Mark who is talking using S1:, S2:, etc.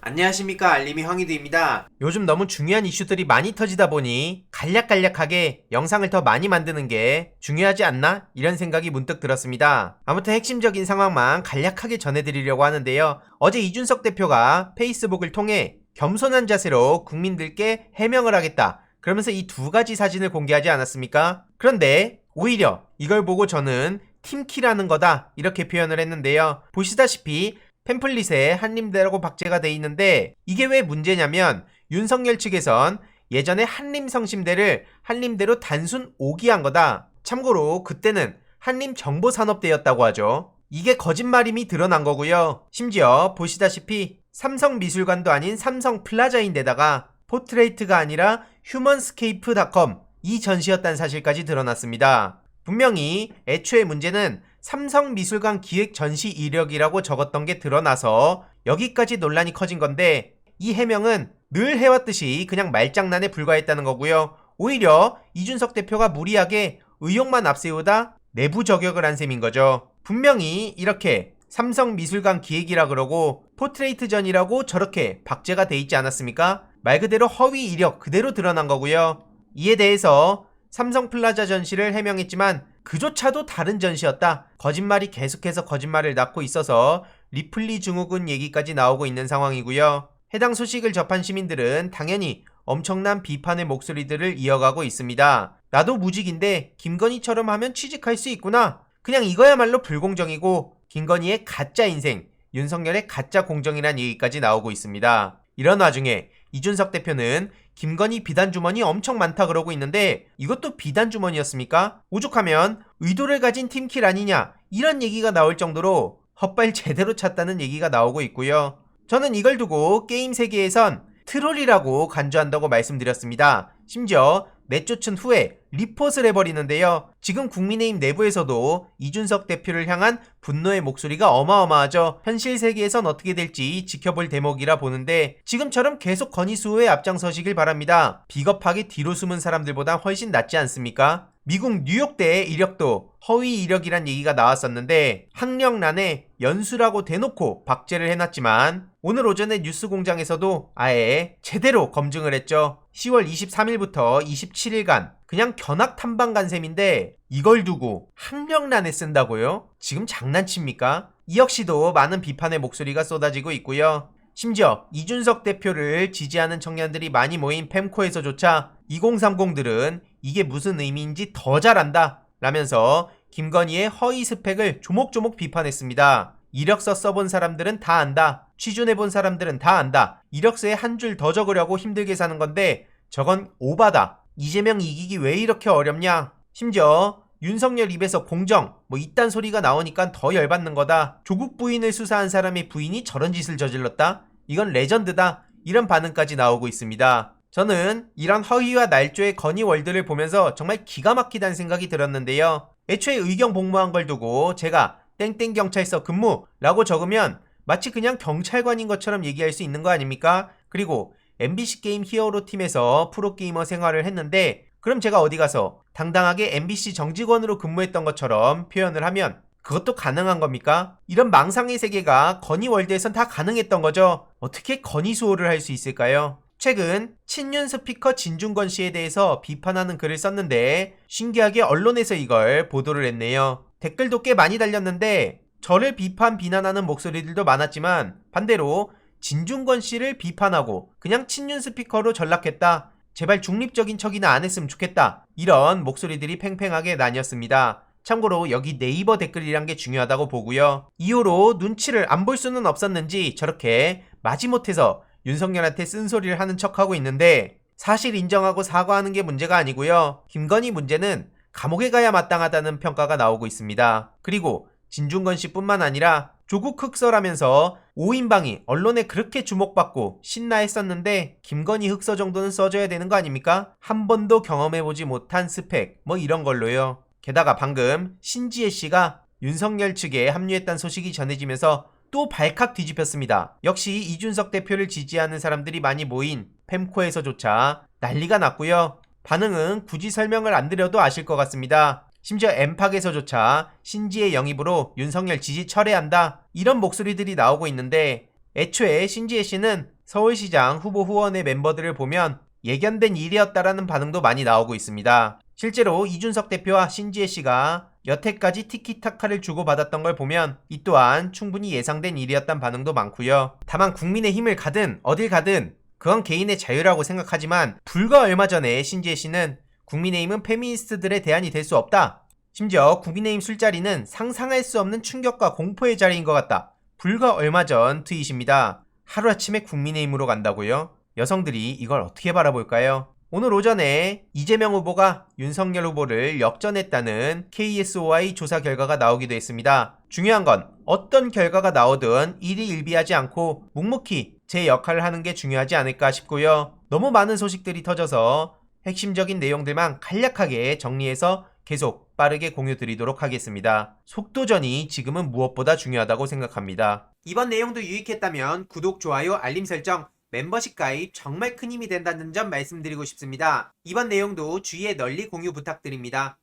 S1: 안녕하십니까, 알림이 황희두입니다. 요즘 너무 중요한 이슈들이 많이 터지다 보니 간략간략하게 영상을 더 많이 만드는 게 중요하지 않나? 이런 생각이 문득 들었습니다. 아무튼 핵심적인 상황만 간략하게 전해드리려고 하는데요. 어제 이준석 대표가 페이스북을 통해 겸손한 자세로 국민들께 해명을 하겠다, 그러면서 이 두 가지 사진을 공개하지 않았습니까? 그런데 오히려 이걸 보고 저는 팀키라는 거다, 이렇게 표현을 했는데요. 보시다시피 팸플릿에 한림대라고 박제가 돼 있는데, 이게 왜 문제냐면 윤석열 측에선 예전에 한림성심대를 한림대로 단순 오기한 거다. 참고로 그때는 한림정보산업대였다고 하죠. 이게 거짓말임이 드러난 거고요. 심지어 보시다시피 삼성미술관도 아닌 삼성플라자인데다가 포트레이트가 아니라 휴먼스케이프닷컴 이 전시였다는 사실까지 드러났습니다. 분명히 애초에 문제는 삼성미술관 기획 전시 이력이라고 적었던 게 드러나서 여기까지 논란이 커진 건데, 이 해명은 늘 해왔듯이 그냥 말장난에 불과했다는 거고요. 오히려 이준석 대표가 무리하게 의혹만 앞세우다 내부 저격을 한 셈인 거죠. 분명히 이렇게 삼성미술관 기획이라 그러고 포트레이트전이라고 저렇게 박제가 돼 있지 않았습니까? 말 그대로 허위 이력 그대로 드러난 거고요. 이에 대해서 삼성플라자 전시를 해명했지만 그조차도 다른 전시였다, 거짓말이 계속해서 거짓말을 낳고 있어서 리플리 증후군 얘기까지 나오고 있는 상황이고요. 해당 소식을 접한 시민들은 당연히 엄청난 비판의 목소리들을 이어가고 있습니다. 나도 무직인데 김건희처럼 하면 취직할 수 있구나, 그냥 이거야말로 불공정이고 김건희의 가짜 인생, 윤석열의 가짜 공정이란 얘기까지 나오고 있습니다. 이런 와중에 이준석 대표는 김건희 비단주머니 엄청 많다 그러고 있는데, 이것도 비단주머니였습니까? 오죽하면 의도를 가진 팀킬 아니냐, 이런 얘기가 나올 정도로 헛발 제대로 찼다는 얘기가 나오고 있고요. 저는 이걸 두고 게임 세계에선 트롤이라고 간주한다고 말씀드렸습니다. 심지어 내쫓은 후에 리포트를 해버리는데요. 지금 국민의힘 내부에서도 이준석 대표를 향한 분노의 목소리가 어마어마하죠. 현실 세계에선 어떻게 될지 지켜볼 대목이라 보는데, 지금처럼 계속 건의 수호에 앞장서시길 바랍니다. 비겁하게 뒤로 숨은 사람들보다 훨씬 낫지 않습니까? 미국 뉴욕대의 이력도 허위 이력이란 얘기가 나왔었는데 학력란에 연수라고 대놓고 박제를 해놨지만, 오늘 오전에 뉴스공장에서도 아예 제대로 검증을 했죠. 10월 23일부터 27일간 그냥 견학 탐방 간 셈인데 이걸 두고 학력란에 쓴다고요? 지금 장난칩니까? 이 역시도 많은 비판의 목소리가 쏟아지고 있고요. 심지어 이준석 대표를 지지하는 청년들이 많이 모인 펜코에서조차 2030들은 이게 무슨 의미인지 더 잘안다 라면서 김건희의 허위 스펙을 조목조목 비판했습니다. 이력서 써본 사람들은 다 안다, 취준해본 사람들은 다 안다, 이력서에 한 줄 더 적으려고 힘들게 사는 건데 저건 오바다, 이재명 이기기 왜 이렇게 어렵냐, 심지어 윤석열 입에서 공정 이딴 소리가 나오니까 더 열받는 거다, 조국 부인을 수사한 사람의 부인이 저런 짓을 저질렀다, 이건 레전드다, 이런 반응까지 나오고 있습니다. 저는 이런 허위와 날조의 건의월드를 보면서 정말 기가 막히다는 생각이 들었는데요. 애초에 의경 복무한 걸 두고 제가 땡땡경찰서 근무라고 적으면 마치 그냥 경찰관인 것처럼 얘기할 수 있는 거 아닙니까? 그리고 MBC 게임 히어로 팀에서 프로게이머 생활을 했는데, 그럼 제가 어디 가서 당당하게 MBC 정직원으로 근무했던 것처럼 표현을 하면 그것도 가능한 겁니까? 이런 망상의 세계가 건의월드에선 다 가능했던 거죠. 어떻게 건의수호를 할 수 있을까요? 최근 친윤 스피커 진중권 씨에 대해서 비판하는 글을 썼는데 신기하게 언론에서 이걸 보도를 했네요. 댓글도 꽤 많이 달렸는데 저를 비난하는 목소리들도 많았지만, 반대로 진중권 씨를 비판하고 그냥 친윤 스피커로 전락했다, 제발 중립적인 척이나 안 했으면 좋겠다, 이런 목소리들이 팽팽하게 나뉘었습니다. 참고로 여기 네이버 댓글이란 게 중요하다고 보고요. 이후로 눈치를 안 볼 수는 없었는지 저렇게 마지못해서 윤석열한테 쓴소리를 하는 척하고 있는데, 사실 인정하고 사과하는 게 문제가 아니고요. 김건희 문제는 감옥에 가야 마땅하다는 평가가 나오고 있습니다. 그리고 진중권 씨뿐만 아니라 조국 흑서라면서 5인방이 언론에 그렇게 주목받고 신나했었는데 김건희 흑서 정도는 써줘야 되는 거 아닙니까? 한 번도 경험해보지 못한 스펙 이런 걸로요. 게다가 방금 신지혜 씨가 윤석열 측에 합류했다는 소식이 전해지면서 또 발칵 뒤집혔습니다. 역시 이준석 대표를 지지하는 사람들이 많이 모인 펜코에서조차 난리가 났고요. 반응은 굳이 설명을 안 드려도 아실 것 같습니다. 심지어 엠팍에서조차 신지의 영입으로 윤석열 지지 철회한다, 이런 목소리들이 나오고 있는데, 애초에 신지혜 씨는 서울시장 후보 후원의 멤버들을 보면 예견된 일이었다라는 반응도 많이 나오고 있습니다. 실제로 이준석 대표와 신지혜 씨가 여태까지 티키타카를 주고받았던 걸 보면 이 또한 충분히 예상된 일이었단 반응도 많고요. 다만 국민의힘을 가든 어딜 가든 그건 개인의 자유라고 생각하지만 불과 얼마 전에 신지혜 씨는 국민의힘은 페미니스트들의 대안이 될 수 없다. 심지어 국민의힘 술자리는 상상할 수 없는 충격과 공포의 자리인 것 같다. 불과 얼마 전 트윗입니다. 하루아침에 국민의힘으로 간다고요? 여성들이 이걸 어떻게 바라볼까요? 오늘 오전에 이재명 후보가 윤석열 후보를 역전했다는 KSOI 조사 결과가 나오기도 했습니다. 중요한 건 어떤 결과가 나오든 일희일비하지 않고 묵묵히 제 역할을 하는 게 중요하지 않을까 싶고요. 너무 많은 소식들이 터져서 핵심적인 내용들만 간략하게 정리해서 계속 빠르게 공유 드리도록 하겠습니다. 속도전이 지금은 무엇보다 중요하다고 생각합니다. 이번 내용도 유익했다면 구독, 좋아요, 알림 설정, 멤버십 가입 정말 큰 힘이 된다는 점 말씀드리고 싶습니다. 이번 내용도 주위에 널리 공유 부탁드립니다.